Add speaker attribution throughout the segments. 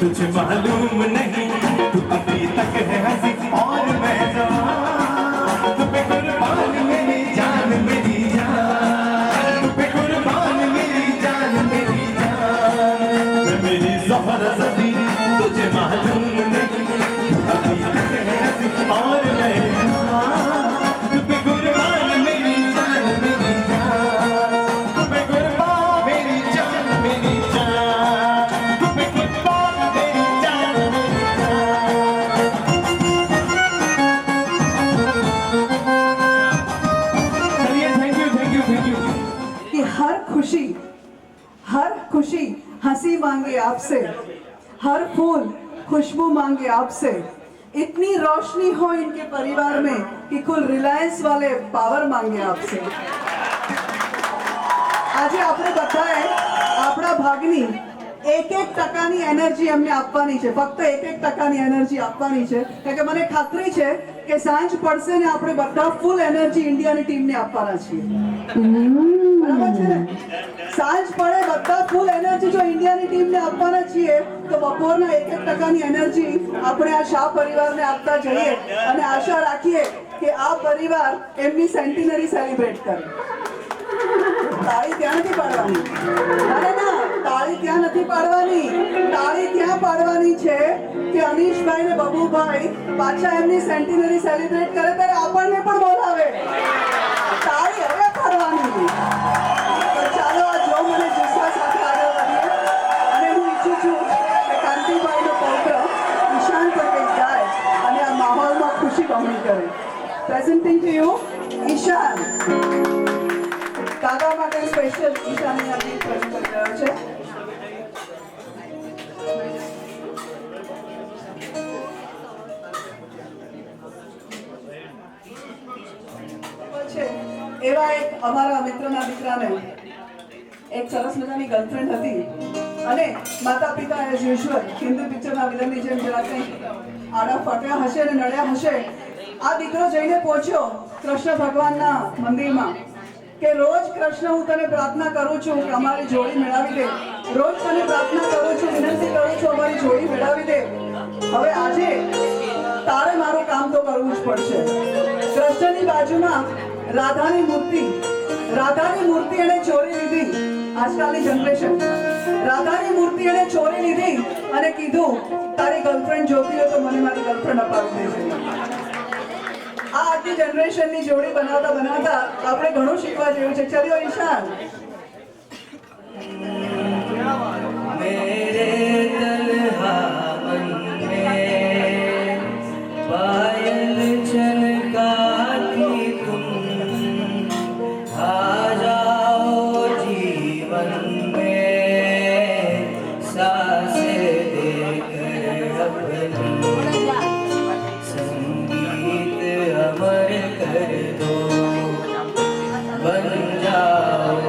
Speaker 1: तुझे मालूम नहीं तू अभी तक है हंसी और मैं जवान तू पे कुर्बान मेरी जान मेरी जान तू पे कुर्बान मेरी जान मेरी जान मैं मेरी ज़हर ज़बी तुझे मालूम नहीं तू अभी तक है हंसी और मैं जवान तू पे कुर्बान मेरी जान मेरी जान तू पे कुर्बान मेरी जान मेरी जान तू पे कुर्बान
Speaker 2: हर खुशी हंसी मांगे आपसे, हर फूल खुशबू मांगे आपसे, इतनी रोशनी हो इनके परिवार में कि कुल रिलायंस वाले पावर मांगे आपसे। આજે આપણે બધાએ આપણા ભાગની 1% એનર્જી અમને આપવાની છે, ફક્ત 1% એનર્જી આપવાની છે, કારણ કે મને ખાતરી છે કે સાંજ પડશે ને આપણે બધા ફૂલ એનર્જી ઇન્ડિયાની ટીમને આપવાના છીએ, બરાબર છે ને? સાંજ પડે બધા ફૂલ એનર્જી જો ઇન્ડિયાની ટીમને આપવાના છીએ તો બપોરના 1% એનર્જી આપણે આ શાહ પરિવારને આપતા જઈએ અને આશા રાખીએ કે આ પરિવાર એમની સેન્ટિનરી સેલિબ્રેટ કરે। તાળી ત્યાં નથી પાડવાની, અરે ના, તાળી ત્યાં નથી પાડવાની, તાળી ત્યાં પાડવાની છે કે અનીશભાઈ ને બબુભાઈ પાછા એમની સેન્ટિનરી સેલિબ્રેટ કરે ત્યારે આપણને પણ બોલાવે। તાળી હવે પાડવાની। તો ચાલો આ જો મને જુસ્સા સાથે આગળ વધીએ અને હું ઈચ્છું છું કે કાંતિભાઈનો પૌત્ર ઈશાન પર કંઈક જાય અને આ માહોલમાં ખુશી બમણી કરે। પ્રેઝન્ટિંગ ટુ યુ ઈશાન। કાકા માટે સ્પેશિયલ ઈશાની આ ગીત રજૂ કરી રહ્યો છે। છે એવા એક અમારા મિત્રના દીકરાને એક સરસ મજાની ગર્લફ્રેન્ડ હતી અને માતા પિતા એઝ યુઝ્યુઅલ હિન્દી પિક્ચરના વિલનની જેમ જરા કંઈ આડા ફટ્યા હશે ને નડ્યા હશે. આ દીકરો જઈને પહોંચ્યો કૃષ્ણ ભગવાનના મંદિરમાં કે રોજ કૃષ્ણ હું તને પ્રાર્થના કરું છું કે અમારી જોડી મેળવી દે, રોજ તને પ્રાર્થના કરું છું, વિનંતી કરું છું અમારી જોડી મેળવી દે. હવે આજે તારે મારું કામ તો કરવું જ પડશે. કૃષ્ણની બાજુમાં રાધાની મૂર્તિ એને ચોરી લીધી. આજકાલની જનરેશન રાધાની મૂર્તિ એને ચોરી લીધી અને કીધું તારી ગર્લફ્રેન્ડ જોતી હોય તો મને મારી ગર્લફ્રેન્ડ અપાવી દેજે. આ આજની જનરેશનની જોડી બનાવતા આપણે ઘણું શીખવા જેવું છે. ચલ્યો ઈશાન.
Speaker 3: मेरे तन्हा मन में पायल छनकाती तुम आ जाओ जीवन में सांसें देकर अपनी संगीत अमर कर दो बन जाओ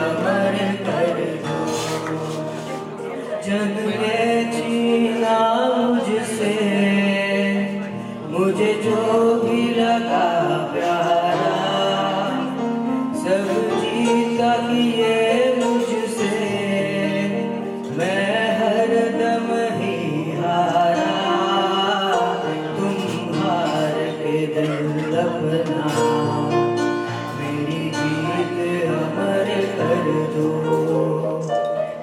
Speaker 3: अमर कर दो. जग ने छीना मुझसे मुझे जो भी लगा प्यारा, सब जीता किए मुझसे मैं हरदम ही हारा. तुम हार के दिल अपना मेरी जीत अमर कर दो.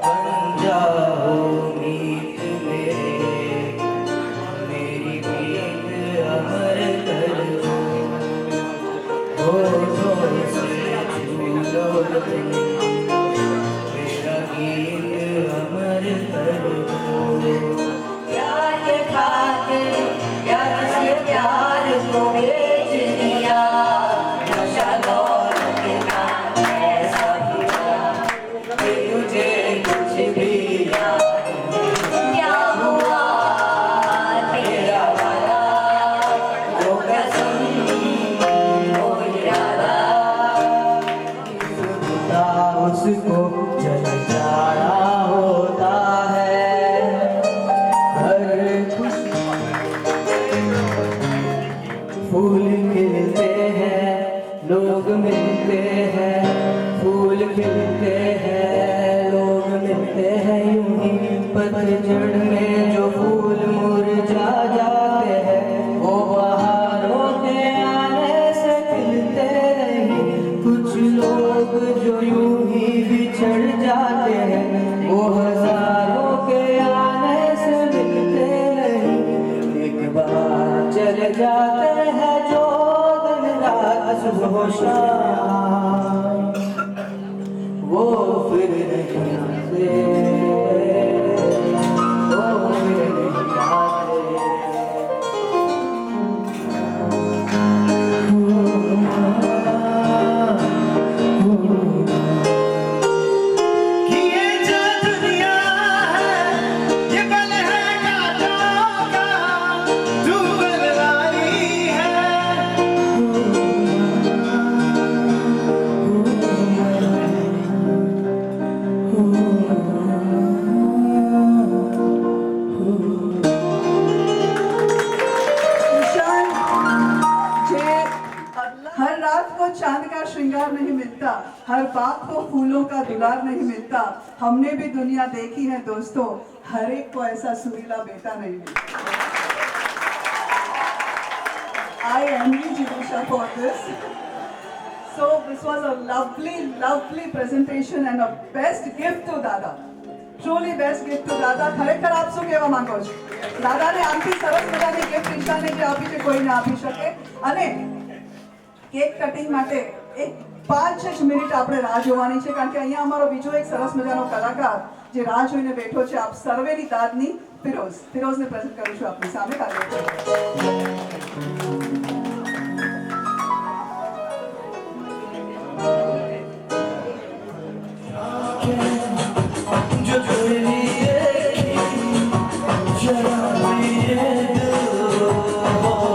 Speaker 3: बन जाओ मीत मेरी गीत अमर कर दो. होठों से छू लो तुम मेरा गीत अमर कर दो. प्यार के खातिर प्यार से प्यार को बेच दिया, नशा दौर के नाम ऐसा किया कि तुझे कुछ भी याद नहीं. क्या हुआ तेरा वादा, वो कसम वो इरादा, खुदा उसको जल जाना होता है. हर खुशी फूल खिलते हैं, लोग मिलते हैं, फूल खिलते हैं, लोग मिलते हैं. यूं ही पतझड़ में जो फूल मुरझा जाते हैं वो बहारों के आने से खिलते नहीं. कुछ लोग जो यूं ही बिछड़ जाते हैं वो हजारों के आने से मिलते नहीं. एक बार चले जाते हैं जो दिन रात सुबह शाम, वो फिर नहीं आते, वो फिर नहीं आते.
Speaker 1: कि ये जो दुनिया है ये पल है कांटों का, तू बलवानी है.
Speaker 2: ईशान जे हर रात को चांद का श्रृंगार नहीं मिलता, हर बात को फूलों का दुलार नहीं मिलता. हमने भी दुनिया देखी है दोस्तों, हर एक को ऐसा सुरीला बेटा नहीं मिलता. I envy Jirusha for this. So this was a lovely presentation and a best gift to Dada. Truly best gift to Dada. ખરેખર આપ શું કહેવા માંગો છો? દાદાને આમથી સરસ મજાની gift ઈશાને જે આપી છે કોઈ ના આપી શકે. અને કેક કટિંગ માટે એક 5-6 મિનિટ આપણે રાહ જોવાની છે કારણ કે અહીંયા અમારો બીજો એક સરસ મજાનો કલાકાર જે રાહ જોઈને બેઠો છે. આપ સર્વેની દાદની ફિરોઝને પ્રેઝન્ટ કરું છું આપની સામે. કાર્ય
Speaker 3: जो लिए शराब ये दिल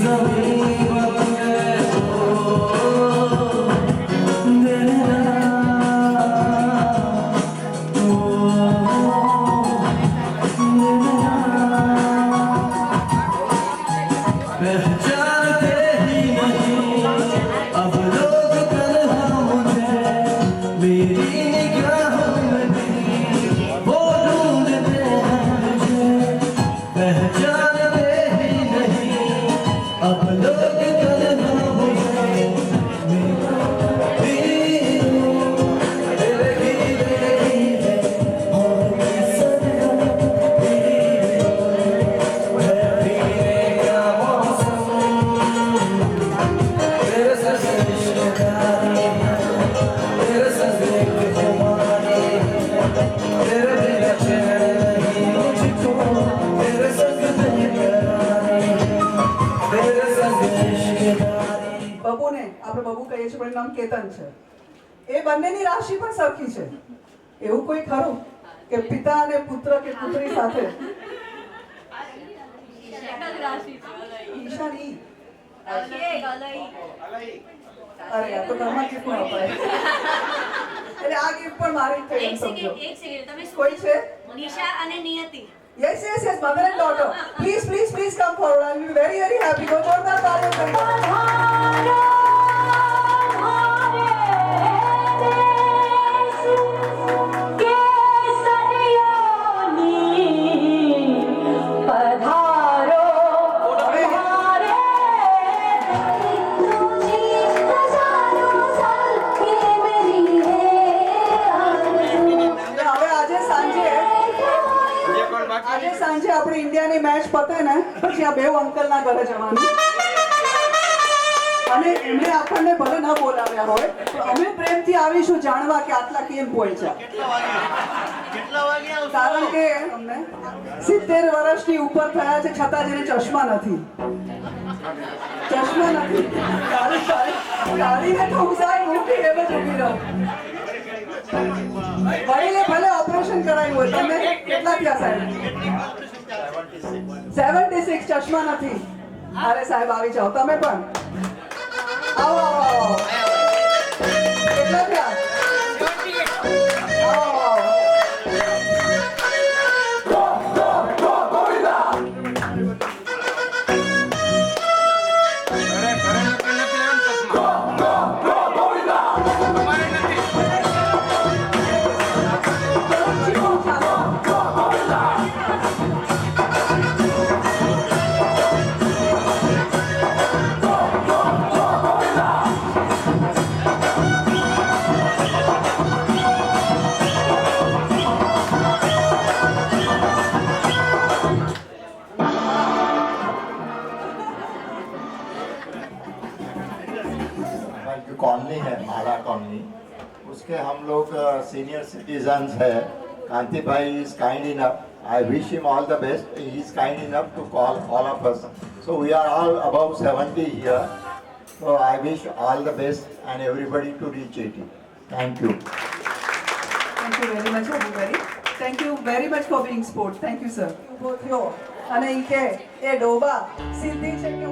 Speaker 3: ज़मीं बन गए हो देना पहचानते ही नहीं अब लोग तन्हा मुझे मेरी निगाहों में भी वो ढूंढते हैं मुझे पहचानते ही नहीं अब लोग तन्हा मुझे
Speaker 2: બબુને આપણે બબુ કહીએ છીએ પણ એનું નામ કેતન છે. એ બંનેની રાશિ પણ સરખી છે. એવું કોઈ ખરું કે પિતા અને પુત્ર કે પુત્રી સાથે ઈશાની અરે આ તો ઘરમાં ગિફ્ટ ન અપાય એટલે આ ગિફ્ટ પણ મારી જ થઈ એમ સમજો. કોઈ છે?
Speaker 4: નિશા અને નિયતિ.
Speaker 2: Yes, yes, yes, mother and daughter. Please, please, please come forward. I will be very, very happy. Go જોરદાર તાળીઓ કરી દો. હવે આજે સાંજે આપણે ઇન્ડિયાની મેચ પતે ને પછી આ બેવ અંકલના ઘરે જવાનું અને એમણે આપણને ભલે ન બોલાવ્યા હોય તો અમે પ્રેમથી આવીશું જાણવા કે આટલા કેમ પહોંચ્યા. કારણ કે અમને 70 વર્ષની ઉપર થયા છે છતાં જેને ચશ્મા નથી. ગાડીને તો ઉસાઈ મૂકી એમ જ ઊભી રહો. વડીલે ભલે ઓપરેશન કરાવ્યું હોય. તમે કેટલા થયા સાહેબ? 76. ચશ્મા નથી. અરે સાહેબ આવી જાઓ તમે પણ. આવો આવો આવો. કેટલા થયા? આવો આવો.
Speaker 5: जो कॉलोनी है माला कॉलोनी उसके हम लोग सीनियर सिटीजन्स है. Kanti bhai is kind enough. I wish him all the best. He is kind enough to call all of us. So we are all about 70 here. So I wish all the best and everybody to reach 80. Thank you.
Speaker 2: Thank you very much, everybody. Thank you very much for being sport. Thank you, sir. ઉભો થયો અને ઈ કે એ ડોબા સીધી છે કે